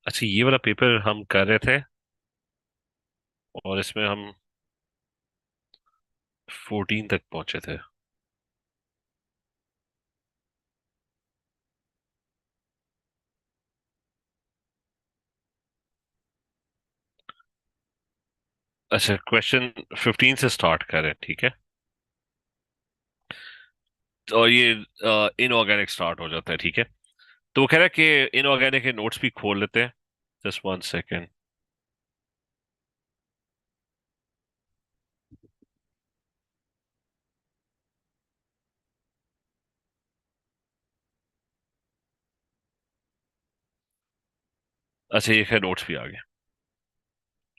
अच्छा, ये वाला पेपर हम कर रहे थे और इसमें हम 14 तक पहुंचे थे। अच्छा, क्वेश्चन 15 से स्टार्ट करें, ठीक है। और ये इनऑर्गेनिक स्टार्ट हो जाता है, ठीक है। तो वो कह रहा है कि इनऑर्गेनिक के नोट्स भी खोल लेते हैं। Just 1 second. अच्छा, ये है, नोट्स भी आ गए।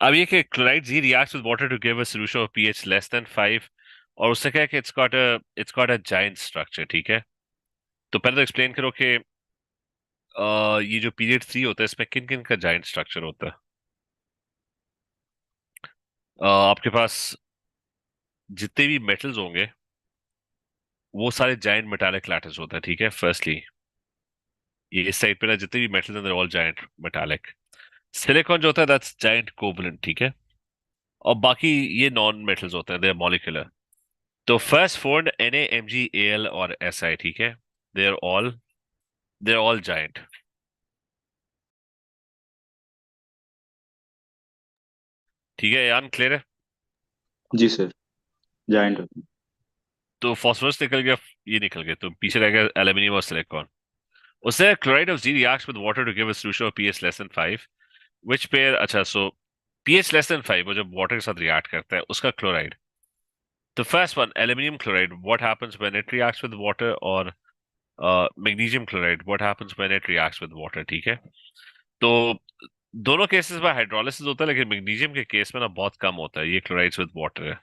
अब ये कि chloride G reacts with water to give a solution of pH less than 5। और उससे क्या है कि it's got a giant structure, ठीक है। तो पहले तो एक्सप्लेन करो कि ये जो पीरियड 3 होता है इसमें किन किन का जाइंट स्ट्रक्चर होता है। आपके पास जितने भी मेटल्स होंगे वो सारे जाइंट मेटालिक लैटिस होता है, ठीक है। फर्स्टली ये इस साइड पे ना जितने भी मेटल्स हैं ऑल जाइंट मेटालिक। सिलिकॉन जो होता है दैट्स जाइंट कोवलेंट, ठीक है। और बाकी ये नॉन मेटल्स होते हैं, दे आर मॉलिक्यूलर। तो first four Na Mg Al और Si, ठीक है। They are all they are all giant, ठीक है। यान क्लियर है। जी सर। जाइंट होते हैं। तो फॉस्फोरस निकल गया, ये निकल गया, तो पीछे रह गया एल्यूमिनियम और सिलिकॉन। उससे chloride of G reacts with water to give a solution of pH less than 5। Which pair, अच्छा सो पीएच लेस देन 5 वो जब वाटर के साथ रिएक्ट करता है उसका क्लोराइड। तो first one aluminium chloride, what happens when it reacts with water. और magnesium chloride, what happens when it reacts with water, ठीक है। तो दोनों केसेस में हाइड्रोलिसिस होता है, लेकिन मैग्नीशियम के केस में ना बहुत कम होता है। ये क्लोराइड्स विद वाटर है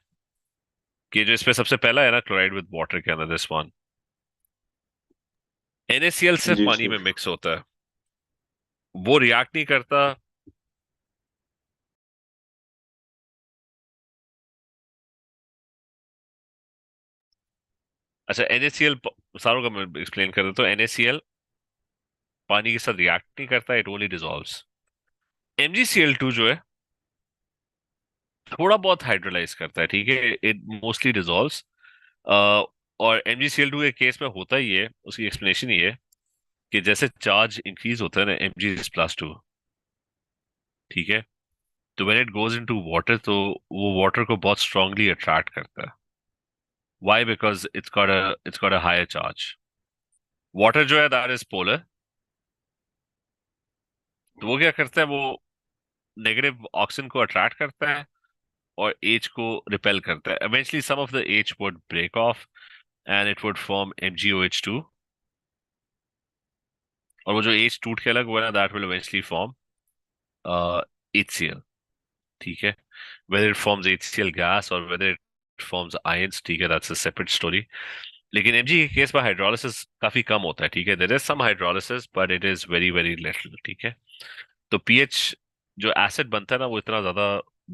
कि जो इसमें सबसे पहला है ना, क्लोराइड विद वाटर के अंदर, दिस वन। NaCl सिर्फ जी पानी में सर। मिक्स होता है, वो रिएक्ट नहीं करता। अच्छा, NaCl सारों का मैं एक्सप्लेन कर देता हूँ। NaCl पानी के साथ रिएक्ट नहीं करता, इट ओनली डिसॉल्व्स। MgCl2 जो है थोड़ा बहुत हाइड्रोलाइज करता है, ठीक है। It mostly dissolves. और MgCl2 के केस में होता ही है, उसकी एक्सप्लेनेशन ये है कि जैसे चार्ज इंक्रीज होता है ना, Mg+2, ठीक है। तो when it goes into water तो वो वाटर को बहुत स्ट्रांगली अट्रैक्ट करता है। Why? Because it's got a higher charge. Water जो है दैट इज पोलर। तो वो क्या करता है, वो नेगेटिव ऑक्सीजन को अट्रैक्ट करता है और एच को रिपेल करता है। eventually some of the H would break off and it would form MgOH2। और वो जो H टूट के अलग हुआ ना, that will eventually form HCl, ठीक है। whether it forms HCl gas or whether it forms ions, ठीक है, that's a separate story। लेकिन Mg के केस में हाइड्रोलिसिस काफी कम होता है, ठीक है। There is some hydrolysis but it is very very little, ठीक है। तो पीएच जो एसिड बनता है ना वो इतना ज्यादा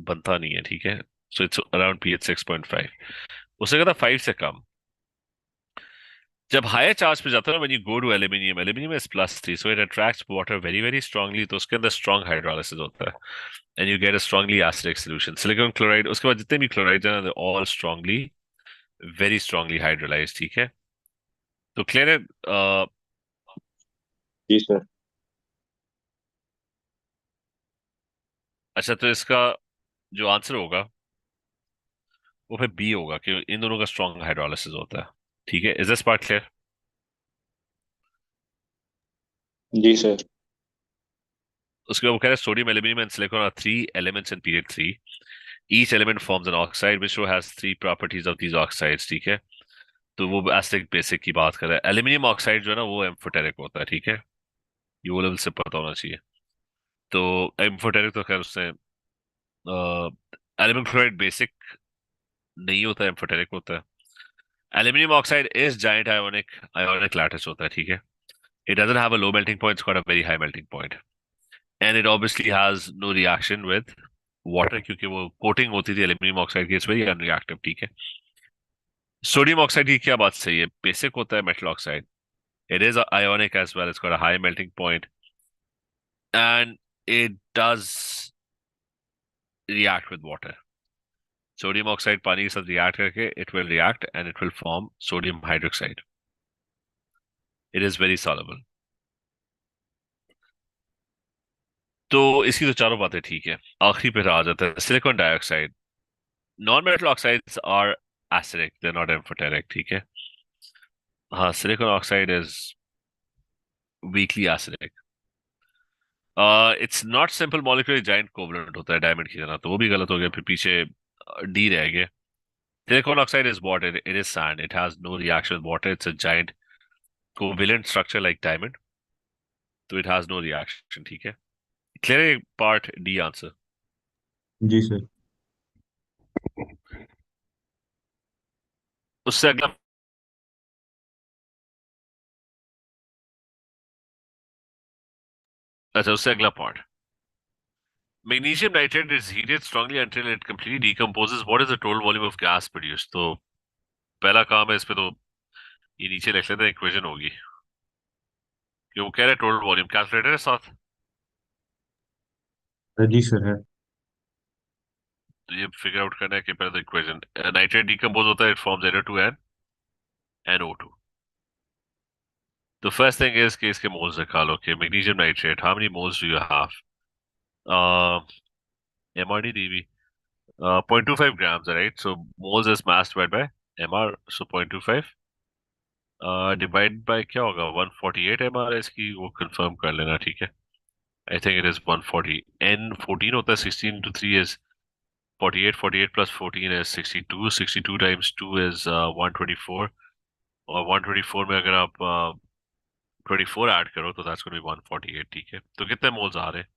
बनता नहीं है, ठीक है। So it's around pH 6.5। उससे कहता 5 से कम। जब हायर चार्ज पे जाता है ना, when you go to aluminium, aluminium is +3, so it attracts water very very strongly. तो उसके अंदर स्ट्रांग हाइड्रोलिसिस होता है and you get a strongly acidic solution. Silicon chloride, उसके बाद जितने भी क्लोराइड है ना, all strongly very strongly hydrolyse, ठीक है। तो क्लियर है। जी सर। अच्छा, तो इसका जो आंसर होगा वो फिर बी होगा कि इन दोनों का स्ट्रांग हाइड्रोलिसिस होता है, ठीक है। Is this part clear? जी सर। उसके बाद वो कह रहे हैं sodium, aluminium and silicon are three elements in period 3। Each element forms an oxide which has three properties of these oxides, ठीक है। तो वो एसिडिक बेसिक की बात कर रहा है। एल्यूमिनियम ऑक्साइड जो है ना वो एम्फोटेरिक होता है, ठीक है। ये वो लेवल से पता होना चाहिए। तो एम्फोटेरिक तो खैर उससे एल्यूमिनियम क्लोराइड बेसिक नहीं होता, एम्फोटेरिक होता है। Aluminium oxide is giant ionic ionic lattice होता है, ठीक है। It doesn't have a low melting point, it's got a very high melting point. And it obviously has no reaction with water क्योंकि वो कोटिंग होती थी एल्यूमिनियम ऑक्साइड की, it's very unreactive, ठीक है। सोडियम ऑक्साइड की क्या बात सही है, बेसिक होता है metal oxide. It is ionic as well, it's got a high melting point. And It does react with water. Sodium oxide पानी के साथ रिएक्ट करके it will react and it will form sodium hydroxide. It is very soluble. तो इसकी तो चारों बातें ठीक है. आखिरी पे आ जाता है silicon dioxide. Non metal oxides are acidic, they not amphoteric. ठीक है. हाँ, silicon oxide is weakly acidic. It's not simple molecular, giant covalent होता है डायमंड की तरह. तो वो भी गलत हो गया, फिर पीछे डी रह गया. Silicon oxide is what? It is sand. It has no reaction with water. It's a giant covalent structure like diamond. So it has no reaction. ठीक है. Clear part D answer. जी सर. उससे अगला. अच्छा, उससे अगला part. Magnesium nitrate is heated strongly until it completely decomposes. What is the total volume of gas produced? तो पहला काम है इस पे. तो ये नीचे लिख लेते हैं, इक्वेशन होगी. कि वो कह रहे हैं टोटल वॉल्यूम. कैलकुलेटर है साथ. जी सर है. तो ये फिगर आउट करना है कि पहले तो इक्वेशन. नाइट्रेट डिकम्पोज होता है, it forms Na2 and NO2. The first thing is कि इसके moles निकालो. Okay, magnesium nitrate. How many moles do you have? Uh, MRDDB. 0.25 grams, right? So moles is mass divided by MR. So 0.25. Divide by क्या होगा? 148 MR है इसकी. वो confirm कर लेना. ठीक है. I think it is 140. N14 होता है. 16 to 3 is 48. 48 plus 14 is 62. 62 times 2 is 124. और 124 में अगर आप 24 ऐड करो तो that's going to be 148. ठीक है. तो कितने मोल्स आ रहे हैं?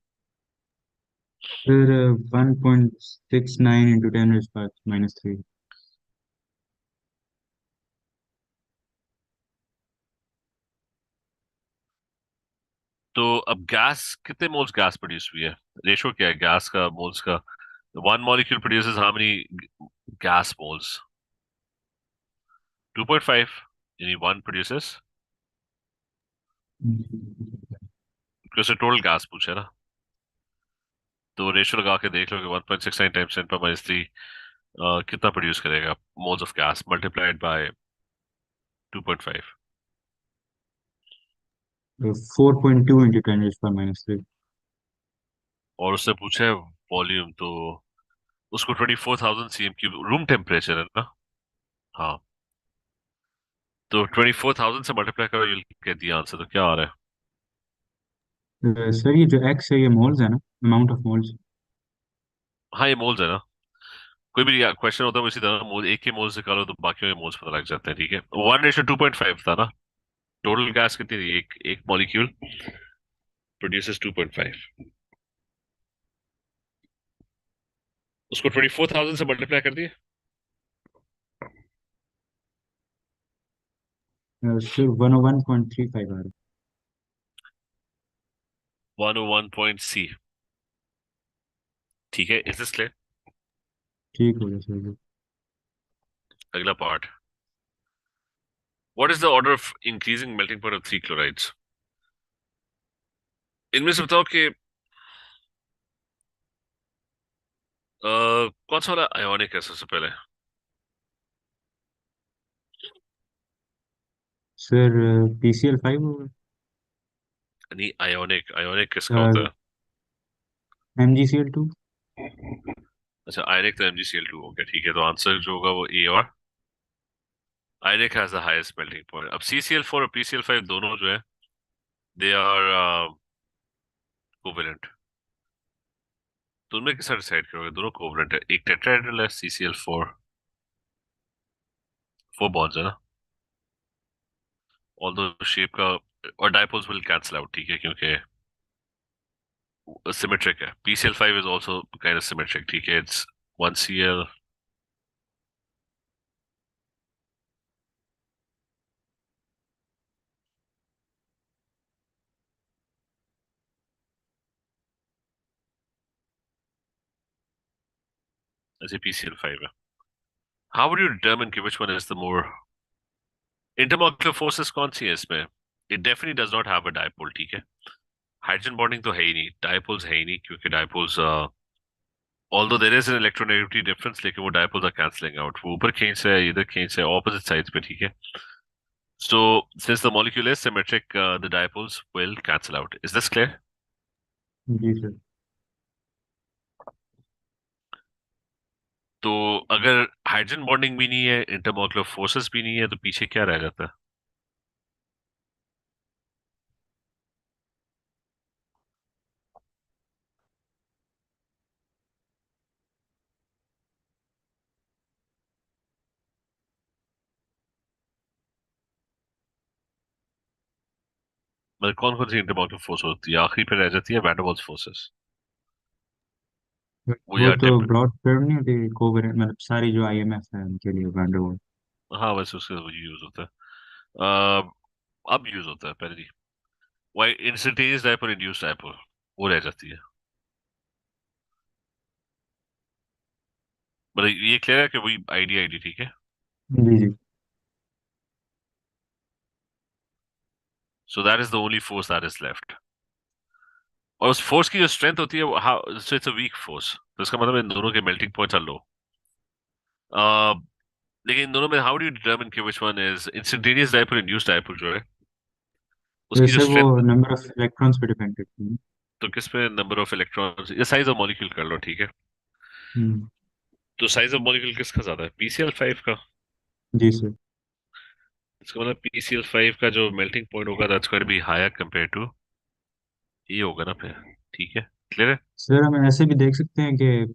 फिर 1.69 इंटू 10⁻³ तो अब गैस, कितने मोल्स गैस प्रोड्यूस हुई है? रेशो क्या है गैस का मोल्स का? One molecule produces how many gas moles? 2.5. यानी वन प्रोड्यूसेस. क्योंकि उसने टोटल गैस पूछा है ना. तो रेशो लगा के देख लो कि 1.69 टाइम्स 10⁻³ कितना प्रोड्यूस करेगा moles of gas multiplied by 2.5. 4.2 into 10⁻³ और उससे पूछा है वॉल्यूम. तो उसको 24,000 cm³ रूम टेम्परेचर है ना. हाँ. तो 24,000 से मल्टीप्लाई करो, you'll get the आंसर. तो क्या आ रहा है? सर ये जो एक्स है ये मोल्स है ना, अमाउंट ऑफ मोल्स. हाँ, ये मोल्स है ना. कोई भी क्वेश्चन होता है वो इसी तरह मोल, एक के मोल्स निकालो तो बाकी के मोल्स पता लग जाते हैं. ठीक है. 1:2.5 था ना. टोटल गैस कितनी थी? एक एक मॉलिक्यूल प्रोड्यूसेस 2.5. उसको 24,000 से मल्टीप्लाई कर दिए. सर 101.35 आ रहा 101. ठीक है. Is this clear? ठीक हो गया सर. अगला part. What is the order of increasing melting point of three chlorides? इनमें से बताओ कि कौन सा वाला आयोनिक है सबसे पहले? सर PCl5 होगा. नहीं, आयोनिक. आयोनिक किसका होता है? MgCl2. अच्छा, आयनिक तो MgCl2 हो गया. ठीक है. तो आंसर जो होगा वो ए. और ionic has the highest melting point. अब CCl4 और PCl5 दोनों जो है दे आर कोवेलेंट. तो उनमें किस डिसाइड करोगे? दोनों कोवेलेंट है. एक टेट्राहेड्रल है CCl4. 4 बॉन्ड्स है ना. ऑल्दो शेप का. और डायपोल्स विल कैंसल आउट. ठीक है. क्योंकि सिमेट्रिक है. PCl5 is also kind of symmetric. ठीक है. It's 1Cl. ऐसे PCl5 है. हाउ वुड यू डिटरमिन कि which one is the more intermolecular forces कौन सी है इसमें? It definitely does not have a dipole. ठीक है. हाइड्रोजन बॉन्डिंग तो है ही नहीं, डायपोल्स है ही नहीं, क्योंकि dipoles although there is an electronegativity difference, लेकिन वो डायपोल्स आर कैंसलिंग आउट, वो ऊपर खींच रहा है इधर खींच रहा है ऑपोजिट साइड्स पे, ठीक है. So, since the molecule is symmetric, the dipoles will cancel out. Is this clear? जी सर. तो अगर हाइड्रोजन बॉन्डिंग भी नहीं है, इंटरमॉलिक्यूलर फोर्सेस भी नहीं है, तो पीछे क्या रह जाता है? मतलब कौन कौन सी इंटरमॉलिक्यूलर फोर्स होती है आखिरी पे रह जाती है? वैन डेर वाल्स फोर्सेस, वो वो या तो टेम्प. ब्रॉड टर्म नहीं होती कोवेलेंट, मतलब सारी जो आईएमएफ है उनके लिए वैंडरवाल. हाँ, वैसे उसका वो यूज होता है. अब यूज होता है, पहले नहीं. Why instantaneous dipole, induced dipole, वो रह जाती है. मतलब ये क्लियर है कि वही आईडी आईडी, ठीक है. जी जी. So that is the only force that is left. और उस फोर्स की जो स्ट्रेंथ होती है वो, how, so it's a weak force, तो इसका मतलब इन दोनों के मेल्टिंग पॉइंट्स आर लो. लेकिन इन दोनों में हाउ डू यू डिटरमिन कि which one is instantaneous dipole, induced dipole जो है, उसकी जो वैसे वो स्ट्रेंथ. नंबर ऑफ इलेक्ट्रॉन्स पे डिपेंड करती है. तो किस पे? नंबर ऑफ इलेक्ट्रॉन्स या साइज ऑफ मॉलिक्यूल कर लो, ठीक है. हम्म. तो साइज ऑफ मॉलिक्यूल किसका ज्यादा है? पीसीएल 5 का. जी सर. इसका मतलब पीसीएल 5 का जो मेल्टिंग पॉइंट होगा that's going to be higher compare to ये होगा ना फिर. ठीक है, क्लियर है. सर हम ऐसे भी देख सकते हैं कि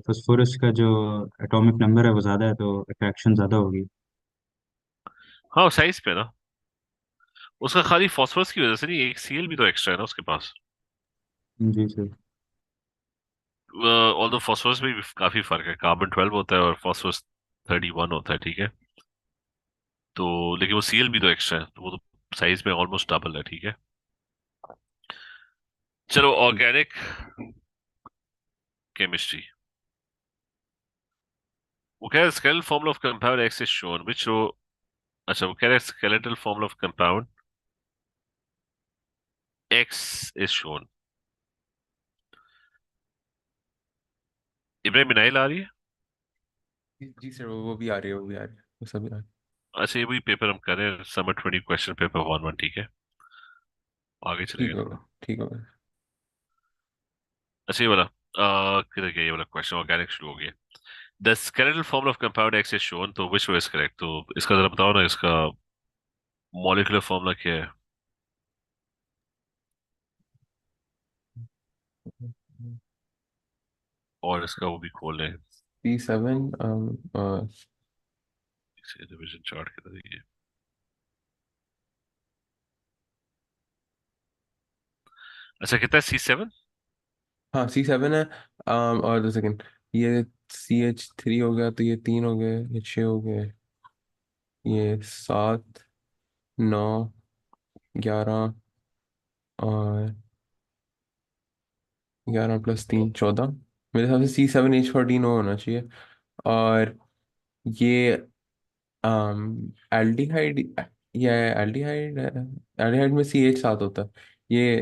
फास्फोरस का जो एटॉमिक नंबर है वो ज़्यादा है तो अट्रैक्शन ज़्यादा होगी. हाँ, साइज पे ना. उसका खाली फास्फोरस की वजह से नहीं, एक सीएल भी तो एक्स्ट्रा है ना उसके पास. जी सर. ऑल्दो फास्फोरस में भी काफी फर्क है, कार्बन 12 होता है और फास्फोरस 31 होता है, ठीक है. तो लेकिन वो सीएल भी तो एक्स्ट्रा है, तो वो तो साइज में ऑलमोस्ट डबल है, ठीक है. चलो, ऑर्गेनिक केमिस्ट्री. वो कह रहा है skeletal formula of compound X is shown which row. अच्छा, वो कह रहा है skeletal formula of compound X is shown. इब्राहिम बिनाइल आ रही है. जी सर, वो भी आ रही है, वो भी आ रही है, वो सभी आ रही अच्छा, ये वही पेपर हम कर रहे हैं, समर 20 क्वेश्चन पेपर 1-1, ठीक है. आगे है। ठीक चलेगा होगा, थोड़ा. ठीक होगा। अच्छा, ये वाला किधर गया? ये वाला क्वेश्चन ऑर्गेनिक शुरू हो गया. The skeletal formula of compound X is shown, तो विच रो इज करेक्ट? तो इसका जरा बताओ ना, इसका मॉलिक्यूलर फॉर्मूला क्या है? और इसका वो भी खोल लें. P7 डिवीजन चार्ट किधर है ये? अच्छा, कितना है? C7. हाँ C7 है। और 2 सेकेंड, ये CH3 हो गया, तो ये 3 हो गए, ये 6 हो गए, ये 7, 9, 11, और 11 + 3 14। मेरे हिसाब से C7H14 होना चाहिए। और ये एल्डिहाइड, ये एल्डिहाइड है। एल्डिहाइड में CH7 होता है। ये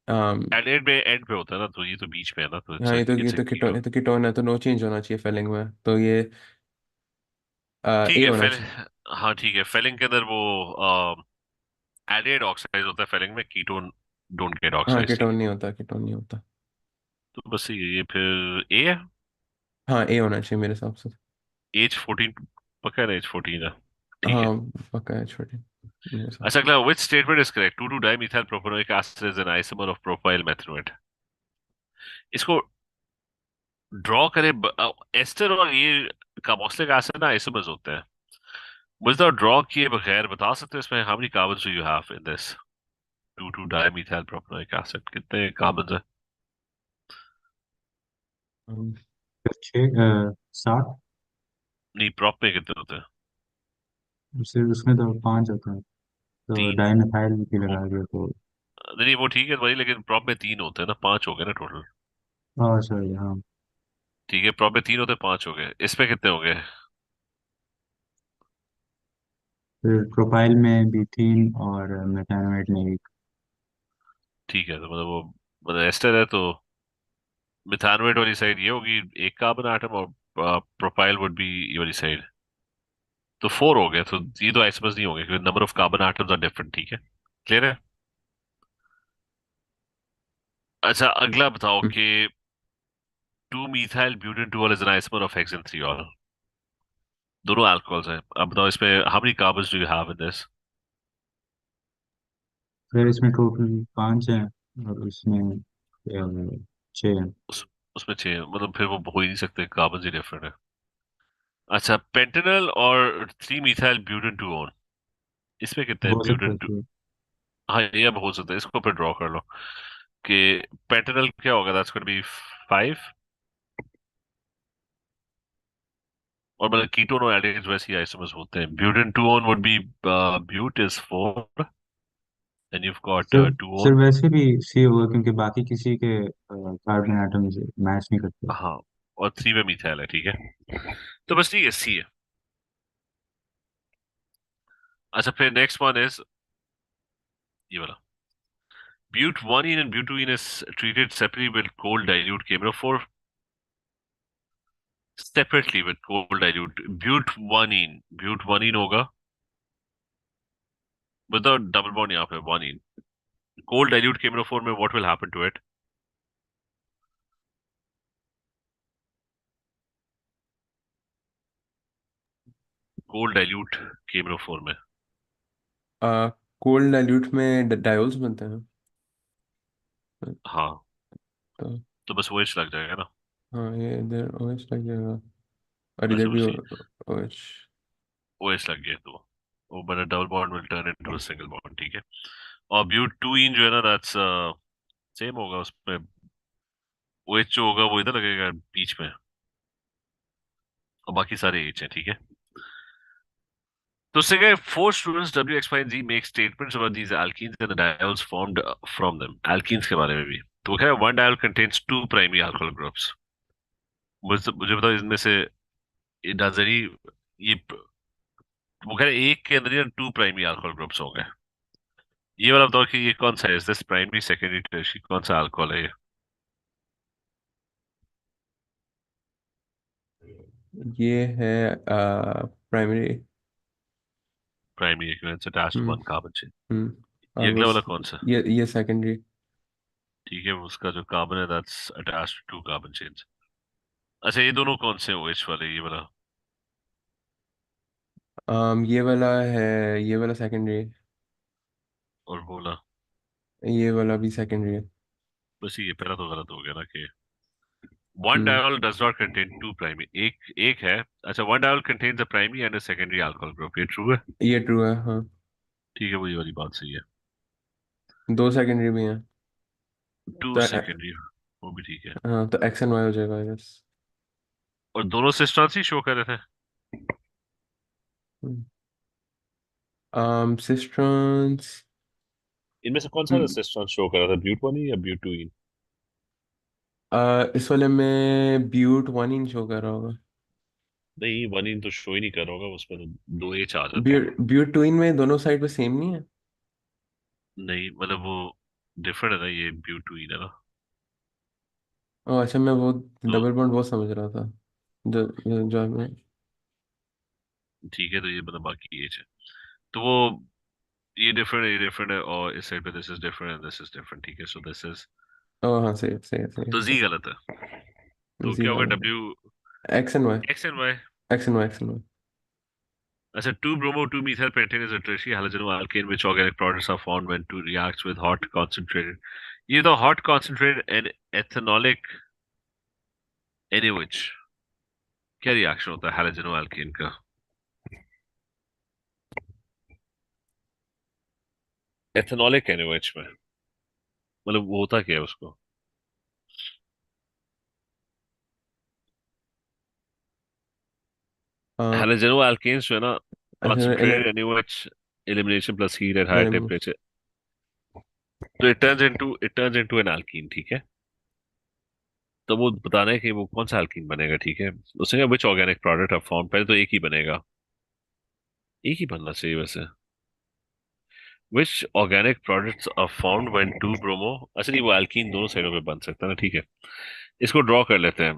एंड में एंड पे होता है ना, तो ये तो बीच में है ना, तो इट्स हाँ, इट्स अ कीटोन. ये तो कीटोन है, तो नो चेंज होना चाहिए फेलिंग में, तो ये ठीक ए है, होना फेल. चाहिए। हाँ ठीक है, फेलिंग के अंदर वो एडेड ऑक्साइड होता है, फेलिंग में कीटोन डोंट गेट हाँ, ऑक्साइड, ठीक कीटोन है. नहीं होता, कीटोन नहीं होता। तो बस ये फिर ए है. हाँ, ए होना चाहिए मेरे हिसाब से। H14 पक्का है ना? H14 है. ठीक है. हाँ, पक्का है, छोटे मेरे हिसाब अच्छा, से। अगला, which statement is correct? 2,2-dimethyl propanoic acid is an isomer of propyl methanol. इसको ड्रॉ करें. एस्टर और ये कार्बोक्सिलिक एसिड ना आइसोमर्स होते हैं. मुझे तो ड्रॉ किए बगैर बता सकते हो इसमें how many carbons do you have in this 2,2-dimethyl propanoic acid? कितने कार्बन्स है? हम, फिर छः 7. नहीं, प्रॉप में कितने होते हैं? फिर उसमें तो 5 होता है, तो 3. डाइमेथाइल भी लगा दिया तो. नहीं, वो ठीक है भाई, लेकिन प्रॉप में 3 होते हैं ना, 5 हो गए ना टोटल. हाँ सॉरी हाँ. ठीक है, प्रॉप में 3 होते हैं, 5 हो गए. इसमें कितने हो गए? फिर प्रोपाइल में भी 3 और मेटानोएट में 1. ठीक है, तो मतलब वो, मतलब एस्टर है तो मिथानोएट वाली साइड ये होगी, एक कार्बन आटम, और प्रोपाइल वुड बी ये वाली साइड। तो 4 हो गए, तो ये तो आइसोमर्स नहीं होंगे क्योंकि number of carbon atoms are different, ठीक है। क्लियर है। अच्छा, अगला बताओ हम्म, कि 2 methyl butane 2 is an isomer of hexane 3 दोनों अल्कोहल्स हैं। अब बताओ इसमें how many carbons do you have in this. फिर इसमें टोटल 5 हैं, और इसमें 6 हैं। उस उसमें 6, मतलब फिर वो हो ही नहीं सकते, कार्बन ही डिफरेंट है। अच्छा, पेंटेनल और 3 methyl butane 2 इसमें कितने हैं हो सकता ब्यूटेन है टू। कि हाँ, ये अब हो सकता है, इसको फिर ड्रॉ कर लो कि पेंटेनल क्या होगा, दैट्स गोना बी 5। और मतलब कीटोन और एल्डिहाइड्स वैसे ही आइसोमर्स होते हैं। Butane 2 would be but is 4 and you've got सिर्फ 2 सिर्फ वैसे भी सी होगा, क्योंकि बाकी किसी के कार्बन आइटम्स मैच नहीं करते। हाँ, और 3 में मिथाइल है, ठीक है। तो बस ठीक है, सी है। अच्छा, फिर नेक्स्ट वन इज ये वाला। Butanene and butene is treated separately with cold dilute camphor, separately with cold dilute butanene होगा, without double bond यहाँ पे one cold dilute camphor में what will happen to it? cold dilute camphor में। Cold dilute में diols बनते हैं। हाँ, तो तो बस वो लग जाएगा ना। हाँ, ये इधर ओएच लग जाएगा, और इधर अच्छा, भी बस ओएच। OH लग गया तो वो बना double bond will turn into a single bond, ठीक है। और ब्यूट 2 जो है ना, दैट्स सेम होगा उसमें। OH जो होगा वो इधर लगेगा बीच में, और बाकी सारे H हैं, ठीक है। तो उससे क्या, four students W X Y and Z make statements about these alkenes and the diols formed from them। alkenes के बारे में भी। तो वो क्या है, one diol contains 2 primary alcohol groups। मुझे बताओ इनमें से डज एनी, ये वो कह रहे हैं, एक के अंदर ही 2 primary alcohol groups होंगे। ये वाला बताओ कि ये कौन सा है, is this primary secondary tertiary, कौन सा अल्कोहल है ये। ये है primary. Primary equivalence attached to hmm. 1 carbon chain. Hmm. ये और अगला वाला कौन सा। ये सेकेंडरी। ठीक है, उसका जो कार्बन है that's attached to 2 carbon chains. अच्छा, ये दोनों कौन से हैं OH वाले, ये वाला। ये वाला है, ये वाला सेकेंडरी। और बोला, ये वाला भी सेकेंडरी है। बस ये पहला तो गलत हो गया ना कि one hmm. Diol does not contain 2 primary, एक एक है। अच्छा, one diol contains a primary and a secondary alcohol group, ये ट्रू है। ये ट्रू है, हाँ। ठीक है, वही वाली बात सही है। दो सेकेंडरी भी हैं। टू तो सेकेंडरी वो भी ठीक है। हाँ, तो एक्स एंड वाई हो जाएगा, आई गेस। और दोनों सिस्टर्स ही शो कर रहे थे। सिस्ट्रॉन्स। इनमें से कौन सा सिस्टर्स शो कर रहा था, ब्यूट 1 या ब्यूट 2? इस वाले में ब्यूट वन इन शो कर रहा होगा। नहीं, 1 तो शो ही नहीं कर रहा होगा, उसमें तो 2H आ जाते हैं। ब्यूट टू इन में दोनों साइड पे सेम नहीं है। नहीं, मतलब वो डिफरेंट है ना, ये ब्यूट 2 है ना। ओ अच्छा, मैं वो तो डबल बॉन्ड वो समझ रहा था, जो मैं। ठीक है, तो ये मतलब बाकी H है, तो वो ये डिफरेंट है, और इस साइड पे this is different and this is different, ठीक है। सो दिस इज, ओ हाँ, सही है, सही है, सही तो है, Z गलत है। तो जी क्या होगा, गलत W है। X and Y. X and Y। X and Y, X and Y. अच्छा, 2 bromo 2 methyl pentane is a tertiary halogen which organic products are formed when two reacts with hot concentrated, ये तो hot concentrated and ethanolic NaOH, क्या reaction होता है हेलोजनो alkene का। Ethanolic NaOH में मतलब वो होता क्या है उसको। हेलोजनो एल्केन्स जो है ना, अच्छा, concentrated NaOH elimination plus heat at higher temperature, तो it turns into an alkene, ठीक है। तो वो बताना है कि वो कौन सा एल्कीन बनेगा, ठीक है। उसने विच ऑर्गेनिक प्रोडक्ट ऑफ फॉर्म, पहले तो एक ही बनेगा, एक ही बनना चाहिए वैसे। Which organic products are formed when two bromo, अच्छा नहीं वो एल्कीन दोनों साइडों पे बन सकता है ना, ठीक है। इसको ड्रॉ कर लेते हैं।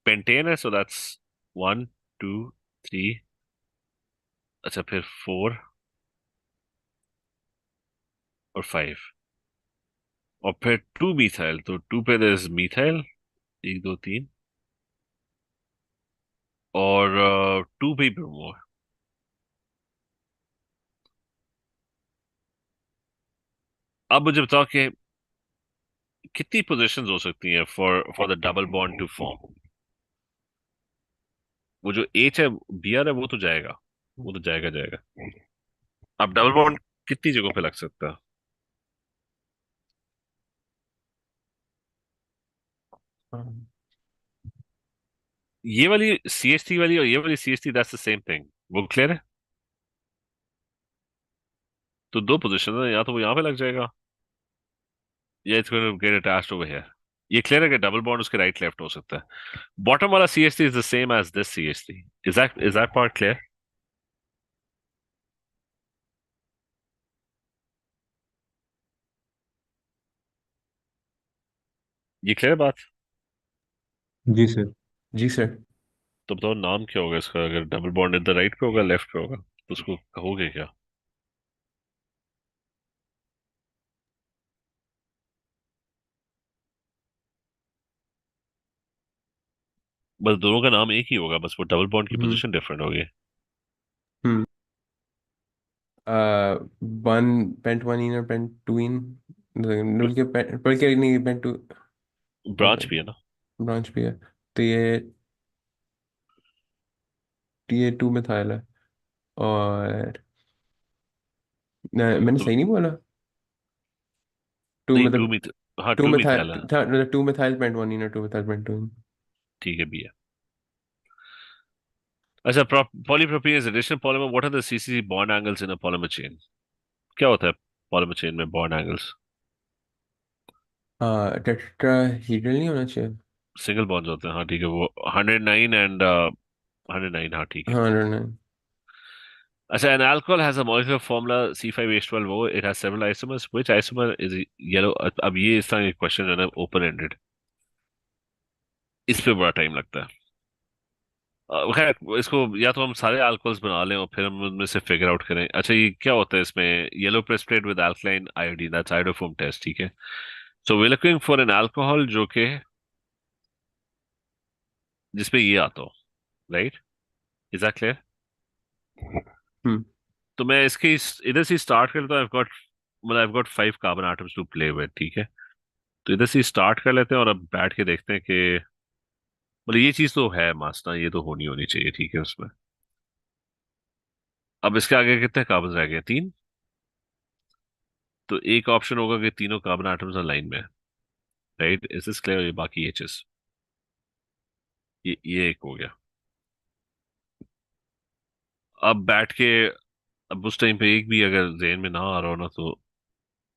पेंटेन है, सो दैट्स 1 2 3, अच्छा फिर 4 और 5, और फिर 2 मिथाइल, तो 2 पे दर इज मिथाइल, 1 2 3, और 2 पे ब्रोमो। अब मुझे बताओ कि कितनी पोजीशंस हो सकती हैं for for the double bond to form. वो जो एच है, बीआर है, वो तो जाएगा, वो तो जाएगा जाएगा। अब डबल बॉन्ड कितनी जगहों पे लग सकता है? हाँ, ये वाली CH3 वाली और ये वाली CH3, that's the same thing. वो क्लियर है? तो दो पोजीशन है, या तो वो यहाँ पे लग जाएगा, या it's going to get attached over here. ये क्लियर है कि डबल बॉन्ड उसके राइट लेफ्ट हो सकता है। बॉटम वाला CH3 is the same as this CH3। Is that part clear? ये क्लियर बात? जी सर। जी सर। तो बताओ नाम क्या होगा इसका, अगर डबल बॉन्ड इधर राइट पे होगा लेफ्ट पे होगा तो उसको कहोगे क्या? बस दोनों का नाम एक ही होगा, बस वो डबल बॉन्ड की हम्म पोजीशन डिफरेंट होगी। हम्म वन पेंट वन इन और पेंट टू इन, बल्कि नहीं, पेंट टू, ब्रांच भी है ना। ब्रांच भी है। तो ये टू मिथाइल है। और मैंने तो सही नहीं बोला? टू नहीं, मतलब हाँ टू टू मिथाइल, मिथाइल है। मतलब two methyl pent one ene और two methyl pent two ene. ठीक है, बी है। अच्छा, polypropene is addition polymer, what are the CC bond angles in a polymer chain? क्या होता है पॉलीमर चेन में बॉन्ड एंगल्स? हाँ, टेट्राहीड्रल नहीं होना चाहिए। सिंगल बॉन्ड्स होते हैं, हाँ ठीक है, वो 109 एंड 109, हाँ ठीक है। हाँ, नहीं। अच्छा, an alcohol has a molecular formula C5H12O, it has several isomers, which isomer is yellow? अब ये इस तरह के क्वेश्चन जो है ना ओपन एंडेड, इस पे बड़ा टाइम लगता है। खैर इसको या तो हम सारे अल्कोहल्स बना लें और फिर हम उनमें से फिगर आउट करें। अच्छा, ये क्या होता है इसमें? Yellow precipitate with alkaline iodine, that's iodoform test, ठीक है। So we looking for an alcohol जो कि जिसपे ये आता हो, right? Is that clear? Hmm तो मैं इसके इधर से स्टार्ट करता हूँ। I've got 5 carbon atoms to play with, ठीक है। तो इधर से स्टार्ट कर लेते हैं और अब बैठ के देखते हैं कि मतलब ये चीज तो है मास्टर, ये तो होनी होनी चाहिए, ठीक है उसमें। अब इसके आगे कितने कार्बन रह गए? 3। तो एक ऑप्शन होगा कि तीनों कार्बन एटम्स लाइन में, राइट? Is this clear? ये बाकी एचेस, ये एक हो गया। अब बैठ के, अब उस टाइम पे एक भी अगर जेन में ना आ रहा हो ना तो,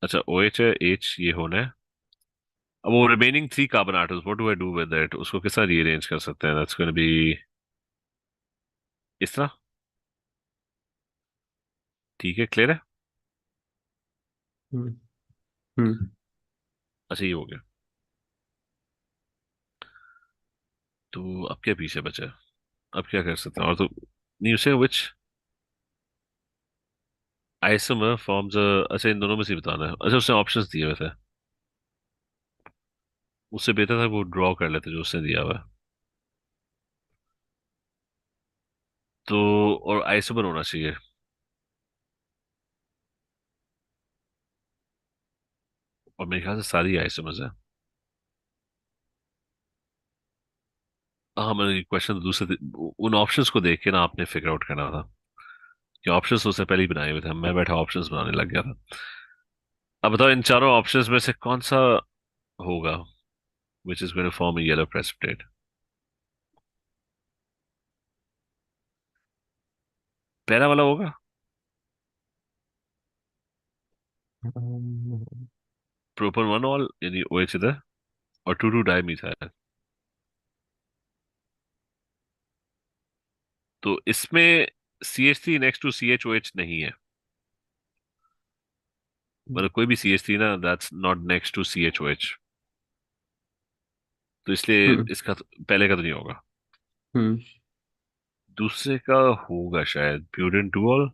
अच्छा OH है, H ये होना है। अब वो remaining 3 carbon atoms, what do I do with that? उसको किस तरह रीअरेंज कर सकते हैं? दैट्स गोना बी इस तरह, ठीक है, क्लियर है? हम्म हम्म अच्छा ये हो गया। तो अब क्या पीछे बचा है? अब क्या कर सकते हैं और तो नहीं उसे विच आइसोमर फॉर्म्स, अच्छा इन दोनों में से बताना है। अच्छा उसने ऑप्शंस दिए हुए थे, उससे बेहतर था वो ड्रॉ कर लेते जो उसने दिया हुआ है। तो और आइसोमर होना चाहिए, और मेरे ख्याल से सारी आइसोमर्स है। हाँ, मैंने क्वेश्चन दूसरे उन ऑप्शंस को देख के ना आपने फिगर आउट करना था कि ऑप्शंस उससे पहले ही बनाए हुए थे, मैं बैठा ऑप्शंस बनाने लग गया था। अब बताओ इन चारों ऑप्शंस में से कौन सा होगा which is going to form a yellow precipitate? पहला वाला होगा, प्रोपन 1 ऑल, यानी OH इधर, और 2 2 डाइमीथाइल। तो इसमें CH3 नेक्स्ट टू CHOH नहीं है, मतलब कोई भी CH3 ना, that's not next to CHOH, तो इसलिए हम्म इसका पहले का तो नहीं होगा। हम्म दूसरे का होगा शायद ब्यूटेन 2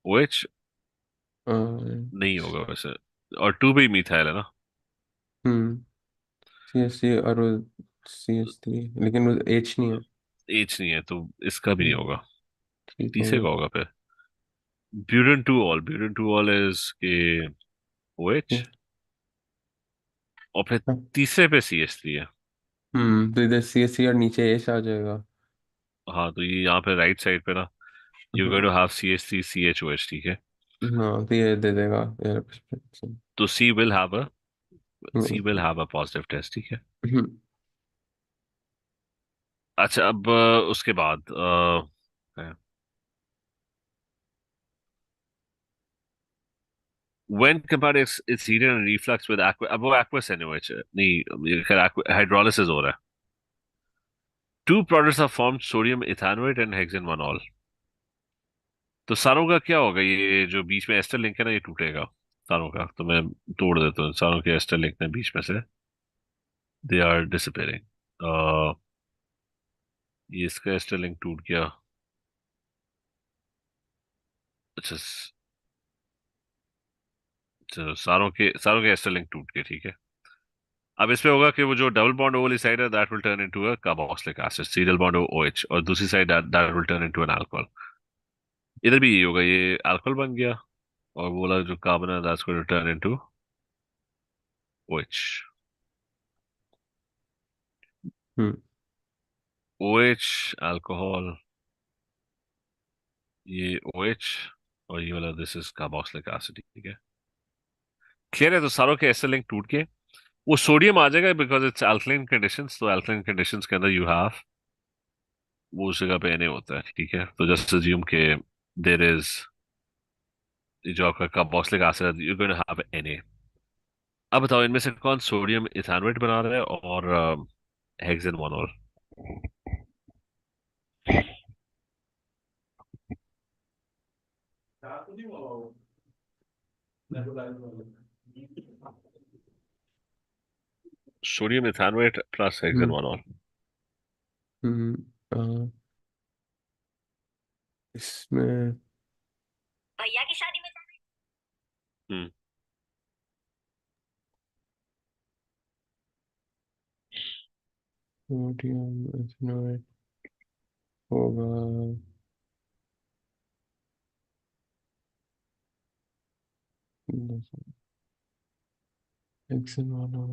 OH। नहीं होगा वैसे, और 2 भी मिथाइल है ना। हम्म CH3 और वो CH3, लेकिन वो H नहीं है। H नहीं है तो इसका भी नहीं होगा। ठीक हो तीसरे गया। का होगा फिर ब्यूटेन टू ऑल इज के OH, ये- और फिर हाँ, तीसरे पे CH3 है। तो इधर CH3 और नीचे H आ जाएगा। हाँ, तो ये यहाँ पे राइट साइड पे ना, यू गोइंग हाँ टू हैव CH3 CHOH, ठीक है। हाँ, तो ये दे देगा यार। तो C hmm will have a positive test, ठीक है। हम्म अच्छा, अब उसके बाद when compared its heated and reflux with aqua, अब वो aqueous NaOH है नहीं, ये खैर हाइड्रोलिसिस हो रहा है। Two products are formed, sodium ethanoate and hexenonol। तो सारों का क्या होगा, ये जो बीच में एस्टर लिंक है ना, ये टूटेगा सारों का, तो मैं तोड़ देता हूँ सारों के एस्टर लिंक ने बीच में से, दे आर डिसअपियरिंग। ये इसका एस्टर लिंक टूट गया। अच्छा, चलो सारों के एस्टर लिंक टूट गए, ठीक है। अब इसमें होगा कि वो जो डबल बॉन्ड ओ वाली साइड है, that will turn into a carboxylic acid, serial bond OH, और दूसरी side that will turn into an alcohol. इधर भी यही होगा, ये अल्कोहल बन गया, और वो वाला जो कार्बन है that's going to turn into OH। हम्म OH अल्कोहल, ये OH, और ये वाला दिस इज कार्बोक्सिलिक एसिड, ठीक है। क्लियर है, तो सारों के एसिड लिंक टूट के वो सोडियम आ जाएगा, बिकॉज इट्स अल्कलाइन कंडीशंस, तो अल्कलाइन कंडीशंस के अंदर यू हैव वो उस जगह पे Na होता है, ठीक है। तो जस्ट अज्यूम के देयर इज, जो आपका कार्बोक्सिलिक एसिड है, you going to have Na। अब बताओ इनमें से कौन सोडियम इथानोएट बना रहा है और hexane 1 ol. Sodium ethanoate plus hexane hmm one ol. Hmm, uh, इसमें हम्म सोडियम इथेनॉल होगा। हेक्सेन वाला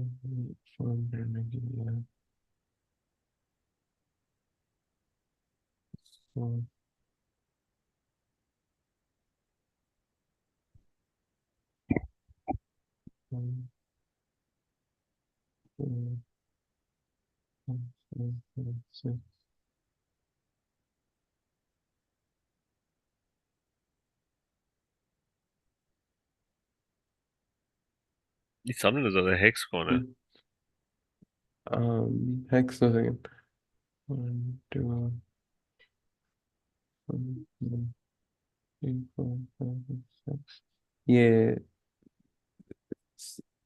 फॉर्म करने के लिए so, um, so, ये सामने नजर आ रहा है, हेक्स कौन है। hex दो सेकेंड। 1 2 3 4 5 6। ये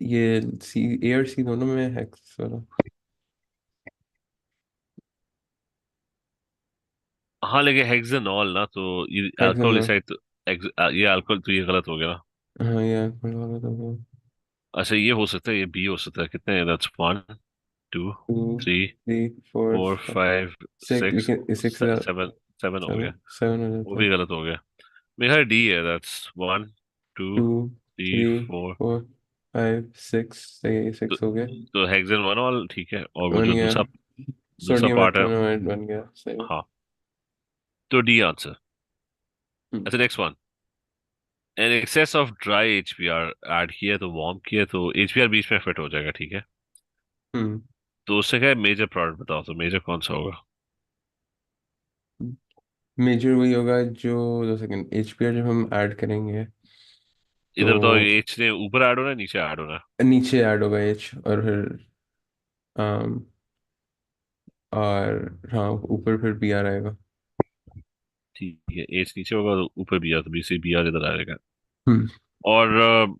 ये सी, ए और सी दोनों में हेक्स वाला। हाँ, लेकिन हेक्सेनॉल ना, तो ये हेक्सेन अल्कोहल साइड तो ये अल्कोहल, तो ये गलत हो गया ना। हाँ, ये अल्कोहल वाला तो वो अच्छा, ये हो सकता है, ये बी हो सकता है। कितने हैं, दैट्स 2 1 2 3 3 4 4 5 6, 6 लेकिन 6 7 7 हो गया। 7 हो वो जाता है। भी गलत हो गया। मेरा डी है, दैट्स 1 2 2 3 3 4। 4 5 6, सही, तो 6 हो गए। तो हेक्सेन 1 ऑल ठीक है, और वो बन जो गया। दूसरा दूसरा सोडियम पार्ट है, एथेनॉइड बन गया, सही। हाँ, तो डी आंसर। हम्म अच्छा, next one. An excess of dry HBr add किया तो वार्म किया तो HBr बीच में फिट हो जाएगा, ठीक है। हम्म तो उससे क्या मेजर प्रोडक्ट बताओ, तो मेजर कौन सा होगा। मेजर वही होगा जो, 2 सेकंड, HPR जब हम ऐड करेंगे तो इधर बताओ, ये H ने ऊपर ऐड होना है, नीचे ऐड होना है। नीचे ऐड होगा H, और फिर um, और हाँ, ऊपर फिर PR आएगा। ठीक है, H नीचे होगा तो ऊपर बी आर, तो बी से बी आर इधर आएगा। हम्म और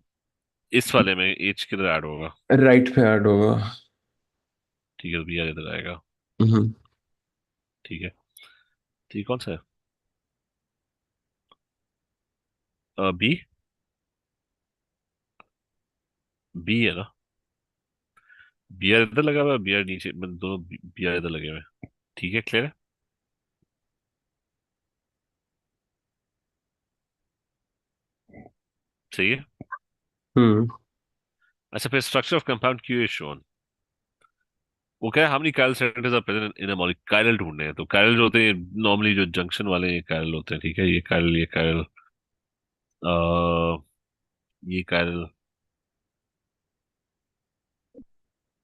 इस वाले में एच किधर ऐड होगा? राइट पे ऐड होगा। ठीक है, तो बी आर इधर आएगा। हम्म। ठीक है। ठीक, कौन सा है? बी। बी है ना? बी आर इधर लगा हुआ है, बी आर नीचे, मतलब दोनों बी आर इधर लगे हुए हैं। ठीक है, क्लियर है। सही है। हम्म। अच्छा, फिर structure of compound Q is shown. वो क्या है, how many chiral centres are present in a molecule? Chiral ढूंढने हैं, तो कायरल जो होते हैं नॉर्मली जो जंक्शन वाले ये कायरल होते हैं, ठीक है, ये कायरल, ये कायरल, ये कायरल।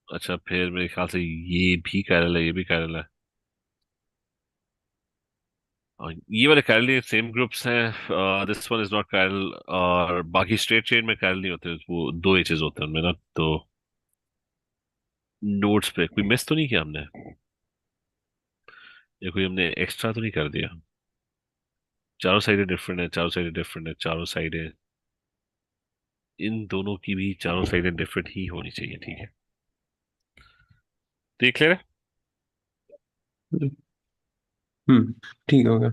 अच्छा, फिर मेरे ख्याल से ये भी कायरल है, ये भी कायरल है। और ये वाले कायरल ये सेम ग्रुप्स हैं, this one is not chiral. और बाकी स्ट्रेट चेन में कायरल नहीं होते, वो दो एचेस होते हैं उनमें ना, तो नोट्स पे कोई मिस तो नहीं किया हमने, या कोई हमने एक्स्ट्रा तो नहीं कर दिया? चारों साइडें डिफरेंट है, चारों साइडें डिफरेंट है, चारों साइडें, इन दोनों की भी चारों साइडें डिफरेंट ही होनी चाहिए, ठीक है। देख ले रहे। हम्म। ठीक हो गया।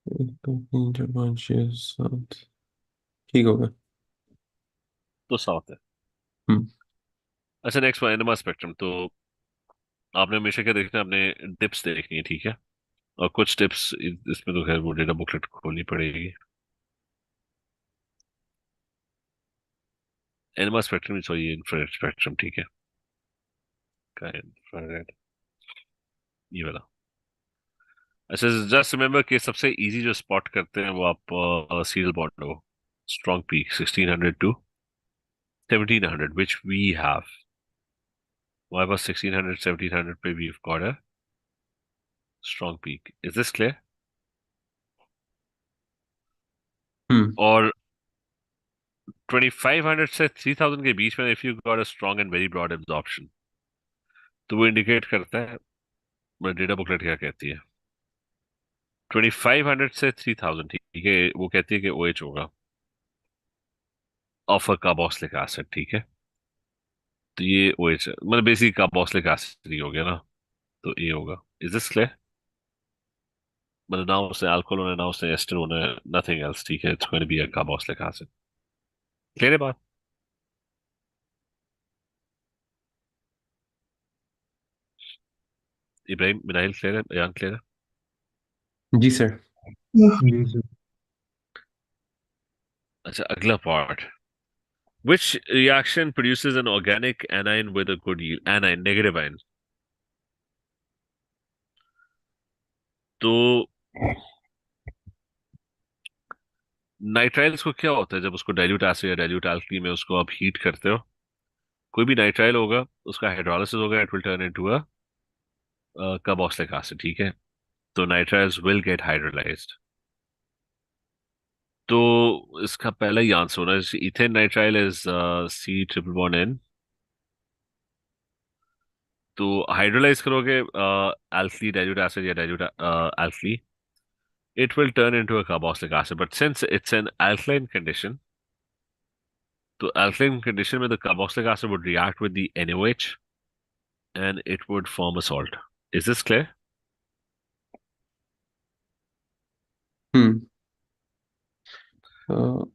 एक, दो, तीन, चार, पाँच, छः, सात। ठीक हो गया। तो साथ है। हम्म। अच्छा, नेक्स्ट वन एनएमआर स्पेक्ट्रम। तो आपने हमेशा क्या देखना है, आपने डिप्स देखनी है, ठीक है। और कुछ टिप्स इसमें तो खैर वो डेटा बुकलेट खोलनी पड़ेगी। NMR spectrum, sorry infrared spectrum, ठीक है। का इंफ्रारेड, ये वाला। अच्छा, जस्ट रिमेम्बर कि सबसे इजी जो स्पॉट करते हैं वो आप सीरियल बॉन्ड हो, strong peak 1600 to 1700 which we have. हमारे पास 1600 1700 पे we've got a strong peak. Is this clear? हम्म। और 2500 से 3000 के बीच में if you got a strong and very broad absorption, तो वो इंडिकेट करता है, मतलब डेटा बुकलेट क्या कहती है, 2500 से 3000, ठीक है, वो कहती है कि OH होगा ऑफ अ कार्बोक्सिलिक एसिड, ठीक है। तो ये OH है, मतलब बेसिक कार्बोक्सिलिक एसिड ही हो गया ना, तो ए होगा। Is this clear? मतलब ना उसने अल्कोहल होना है, ना उसने एस्टर होना है, नथिंग एल्स, ठीक है, it's going to be a carboxylic acid. Clear है बात? इब्राहिम मिनाइल क्लियर है, यान क्लियर है? जी सर। जी सर। अच्छा, अगला part. Which reaction produces an organic anion with a good yield? Anion, negative ion. तो नाइट्राइल्स को क्या होता है जब उसको डाइल्यूट एसिड या डाइल्यूट एल्कली में उसको आप हीट करते हो? कोई भी नाइट्राइल होगा, उसका हाइड्रोलिसिस होगा, it will turn into a carboxylic acid, ठीक है। तो नाइट्राइल्स विल गेट हाइड्रोलाइज्ड। तो इसका पहला ही आंसर होना है, ethane nitrile is C triple bond N. तो हाइड्रोलाइज करोगे alkali dilute acid या dilute alkali, it will turn into a carboxylic acid. But since it's an alkaline condition, तो alkaline condition में the carboxylic acid would react with the NaOH and it would form a salt. Is this clear? हम्म। तो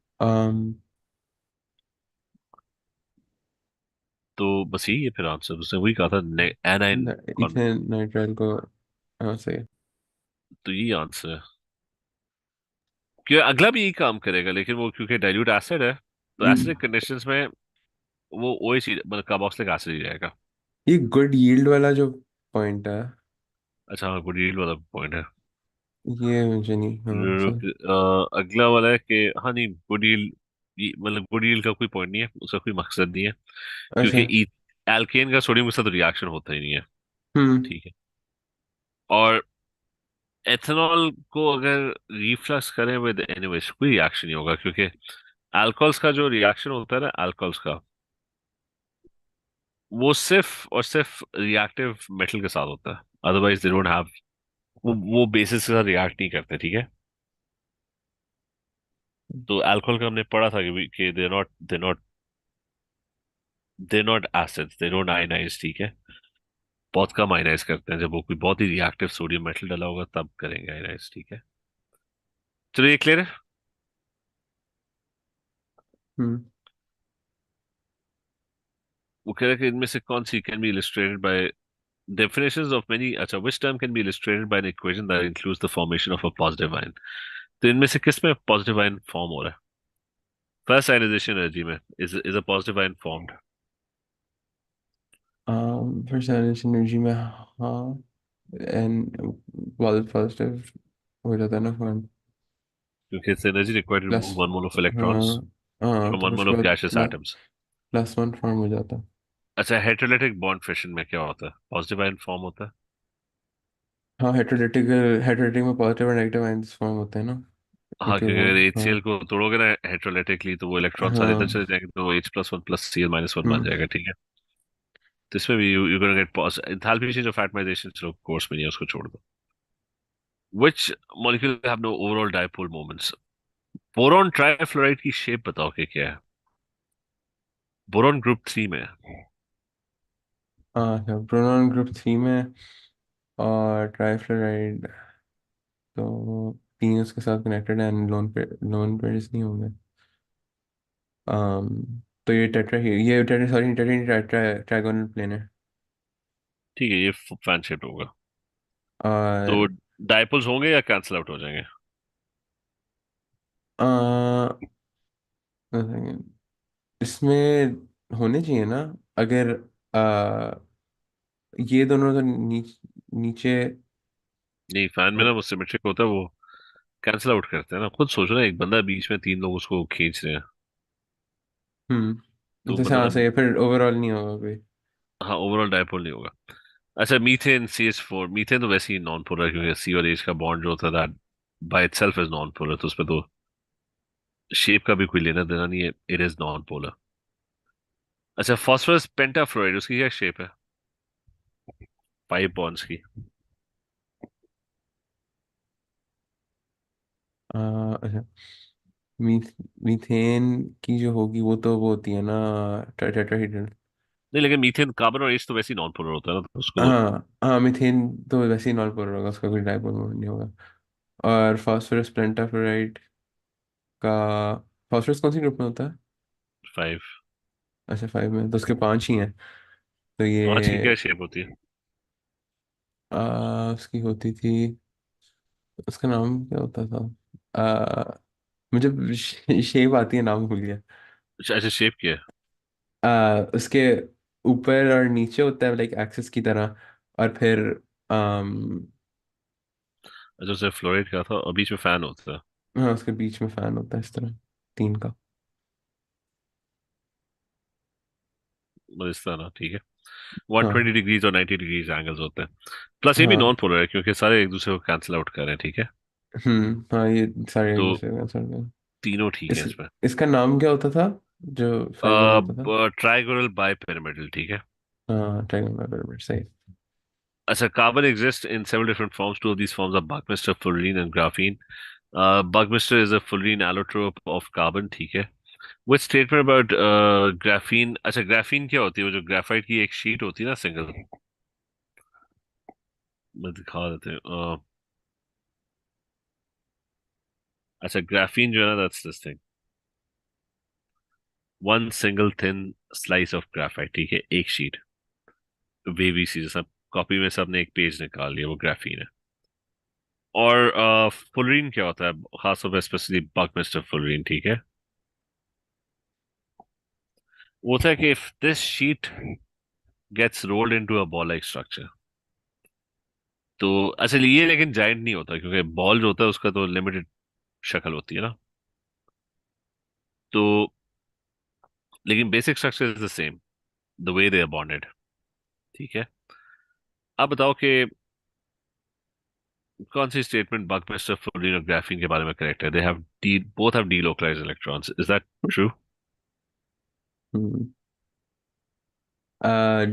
तो बस यही है फिर answer, उसने वही कहा था, एनाइन कौन। इथेन नाइट्राइल को। हाँ सही है। तो यही आंसर है, क्योंकि अगला भी यही काम करेगा, लेकिन वो क्योंकि डाइल्यूट एसिड है, तो एसिडिक हम्म। कंडीशंस में वो OH मतलब कार्बोक्सिलिक एसिड ही रहेगा। ये गुड यील्ड वाला जो पॉइंट है, अच्छा हाँ, गुड यील्ड वाला पॉइंट है। ये मुझे नहीं, हाँ सर। अगला वाला है कि हाँ नहीं, गुड डील, मतलब गुड डील का कोई पॉइंट नहीं है, उसका कोई मकसद नहीं है, अच्छा। क्योंकि एल्केन का सोडियम के साथ रिएक्शन होता ही नहीं है, हम्म। ठीक है। और एथेनॉल को अगर रिफ्लक्स करें विद एनीवेज कोई रिएक्शन नहीं होगा, क्योंकि अल्कोहल्स का जो रिएक्शन होता है ना, अल्कोहल्स का, वो सिर्फ और सिर्फ रिएक्टिव मेटल के साथ होता है, अदरवाइज दे डोंट हैव, वो बेसिस के साथ रिएक्ट नहीं करते, ठीक है। तो अल्कोहल का हमने पढ़ा था कि they not acids, they don't ionise, ठीक है। बहुत कम आयनाइज करते हैं, जब वो कोई बहुत ही रिएक्टिव सोडियम मेटल डाला होगा तब करेंगे आयनाइज, ठीक है। चलो ये क्लियर है। हम्म। वो कह रहे हैं कि इनमें से कौन सी can be illustrated by definitions of many, अच्छा, which term can be illustrated by an equation that includes the formation of a positive ion? तो इनमें से किस में पॉजिटिव आयन फॉर्म हो रहा है? फर्स्ट आयनाइजेशन एनर्जी में is a positive ion formed, first energy में, हाँ, एन पॉजिटिव हो जाता है ना फॉर्म। क्योंकि it's energy required two plus, move one mole of electrons हाँ हाँ, फ्रॉम तो वन फिर मोल उसके ऑफ बाद gaseous atoms. Plus one form हो जाता है। अच्छा, हेटेरोलिटिक बॉन्ड फिशन में क्या होता है? पॉजिटिव आयन फॉर्म होता है। हाँ, हेटेरोलिटिक में पॉजिटिव और नेगेटिव आयंस फॉर्म होते हैं ना, हाँ, क्योंकि क्योंकि वो, अगर हाँ HCl को तोड़ोगे ना हेटेरोलिटिकली, तो वो इलेक्ट्रॉन सारे इधर हाँ। चले जाएंगे, तो H+1 + Cl-1 बन हम्म। जाएगा, ठीक है। तो इसमें भी you gonna get enthalpy change of atomisation, चलो कोर्स में नहीं है, उसको छोड़ दो। Which molecule have no overall dipole moments? Boron trifluoride की शेप बताओ कि क्या है? बोरॉन ग्रुप 3 में है। हाँ, प्रोनॉन ग्रुप 3 में, और ट्राइफ्लोराइड तो तीन उसके साथ कनेक्टेड है, लोन पेयर्स नहीं होंगे। तो ये ये टेट्रा, सॉरी, ट्राइगोनल प्लेन है। ठीक है, ये फैन शेप होगा। तो और डाइपोल्स होंगे या कैंसिल आउट हो जाएंगे? आ, इसमें होने चाहिए ना, अगर आ, ये दोनों तो नीचे नहीं, फैन में ना वो सिमेट्रिक होता है, वो कैंसिल आउट करते हैं ना। खुद सोचो ना, एक बंदा बीच में, तीन लोग उसको खींच रहे हैं, तो जैसे, हाँ मतलब, सही है, फिर ओवरऑल नहीं होगा कोई। हाँ, ओवरऑल डाइपोल नहीं होगा। अच्छा, मीथेन CH4, मीथेन तो वैसे ही नॉन पोलर, क्योंकि C और H का बॉन्ड जो होता है that by itself is non polar, तो उसमें तो शेप का भी कोई लेना देना नहीं है, इट इज नॉन पोलर। अच्छा, फास्फोरस पेंटाफ्लोराइड, उसकी क्या शेप है? 5 बॉन्ड्स की। अच्छा, मीथ मीथेन की जो होगी वो तो वो होती है ना, टेट्राहीड्रल। नहीं, लेकिन मीथेन, कार्बन और H तो वैसे ही नॉन पोलर होता है ना, तो उसको तो हाँ हाँ, मीथेन तो वैसे ही नॉन पोलर होगा, उसका कोई डाइपोल मोमेंट नहीं होगा। और फास्फोरस पेंटाफ्लोराइड का, फास्फोरस कौन सी ग्रुप में होता है? 5। अच्छा, 5 में, तो उसके 5 ही हैं। तो 5 की ये क्या शेप होती है? उसकी होती थी, उसका नाम क्या होता था? मुझे शेप आती है, नाम भूल गया। अच्छा अच्छा, शेप क्या है? उसके ऊपर और नीचे होता है, लाइक एक्सिस की तरह। और फिर अम, अच्छा, उसे फ्लोराइड का था और बीच में फैन होता है, हाँ, उसके बीच में फैन होता है इस तरह, तीन का। मतलब इस तरह ना, ठीक है। 120 डिग्रीज और 90 डिग्रीज एंगल्स होते हैं। प्लस ये भी नॉन हाँ पोलर है, क्योंकि सारे एक दूसरे को कैंसिल आउट कर रहे हैं, ठीक है। हाँ, ये सारे एक तो दूसरे का आंसर में। तीनों ठीक है इस इसमें। इसका नाम क्या होता था, जो 5 वाला होता था? ट्राइगोनल बाइपिरामिडल, ठीक है। हाँ, ट्रायंगल पिरामिड, सही। अच्छा, carbon exist in several different forms, two of these forms are buckminster, fullerene and graphene. Buckminster is a fullerene allotrope of carbon, ठीक है। विच स्टेटमेंट अबाउट ग्राफीन, अच्छा, ग्राफीन क्या होती है? वो जो ग्राफाइट की एक शीट होती है ना, सिंगल, मैं दिखा देते हैं। अच्छा, ग्राफीन जो है ना, that's this thing, one single thin slice of graphite, ठीक है, एक शीट, वेवी सी, जैसा कॉपी में सबने एक पेज निकाल लिया, वो ग्राफीन है। और फुलरीन क्या होता है? खासतौर पर स्पेशली बकमिस्टर फुलरीन, ठीक है। वो होता है कि if this sheet gets rolled into a ball like structure, तो अच्छा, ये लेकिन जाइंट नहीं होता, क्योंकि बॉल जो होता है उसका तो लिमिटेड शक्ल होती है ना, तो लेकिन basic structure is the same, the way they are bonded, ठीक है। अब बताओ कि कौन सी स्टेटमेंट बकमिस्टर फुलरीन और ग्राफीन के बारे में करेक्ट है? They have the both have delocalised electrons, is that true?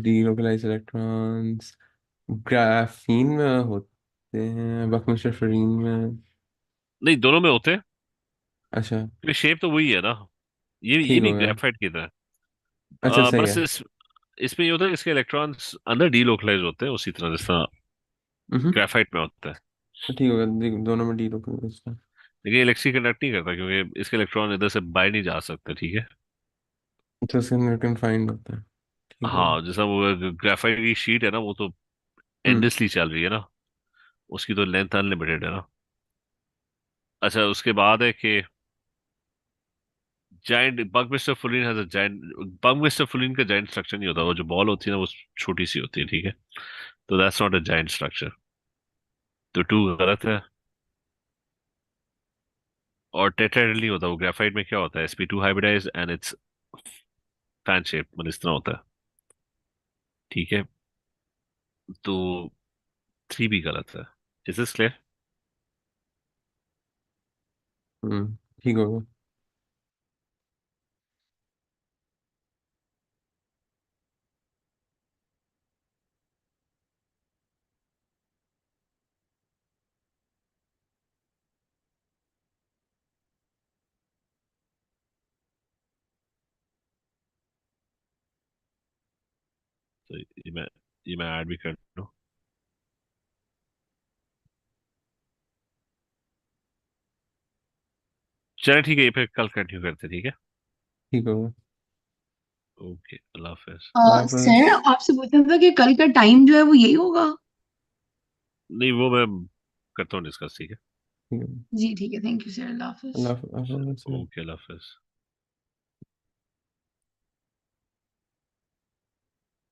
Delocalise electrons graphene में होते हैं, बकमिस्टर फ्लोरीन में। नहीं, दोनों में होते हैं। अच्छा शेप तो वही है ना, ये ठीक हो नहीं गया। ग्रेफाइट की तरह। अच्छा सही बस है। इसमें ये होता है कि इसके इलेक्ट्रॉन्स अंदर डीलोकलाइज होते हैं उसी तरह जिस तरह हम्म। ग्रेफाइट में होता है। तो ठीक हो गया, दोनों में डी रुक गया इसका। लेकिन इलेक्ट्रिक कंडक्ट नहीं करता क्योंकि इसके इलेक्ट्रॉन इधर से बाहर नहीं जा सकते, ठीक है। तो इसका न्यूटन फाइंड होता है। ठीक हो गया। हाँ, जैसा वो ग्रेफाइट की शीट है ना, वो तो हम्म। एंडलेसली चल रही है ना, उसकी तो लेंथ अनलिमिटेड है ना। अच्छा, उसके बाद है कि जाइंट बगमिस्टर फुलिन हैज अ जाइंट, बगमिस्टर फुलिन का जाइंट स्ट्रक्चर नहीं होता, वो जो बॉल होती है ना वो छोटी सी होती है, ठीक है। तो that's not a giant structure. तो टू गलत है। और टेट्राहेड्रल नहीं होता, वो ग्रेफाइट में क्या होता है, sp2 hybridise and it's fan shape, मतलब इस तरह होता है, ठीक है। तो थ्री भी गलत है। Is this clear? ठीक हो गया। तो ये मैं ऐड भी कर दूं। चलो ठीक है, ये फिर कल कंटिन्यू करते हैं, ठीक है। ठीक हो गया। ओके, अल्लाह हाफिज। अल्लाह हाफिज। सर आपसे पूछना था कि कल का टाइम जो है वो यही होगा। नहीं, वो मैं करता हूँ डिस्कस, ठीक है। ठीक है। जी ठीक है, thank you sir, Allah Hafiz. Allah Hafiz. Okay, Allah Hafiz.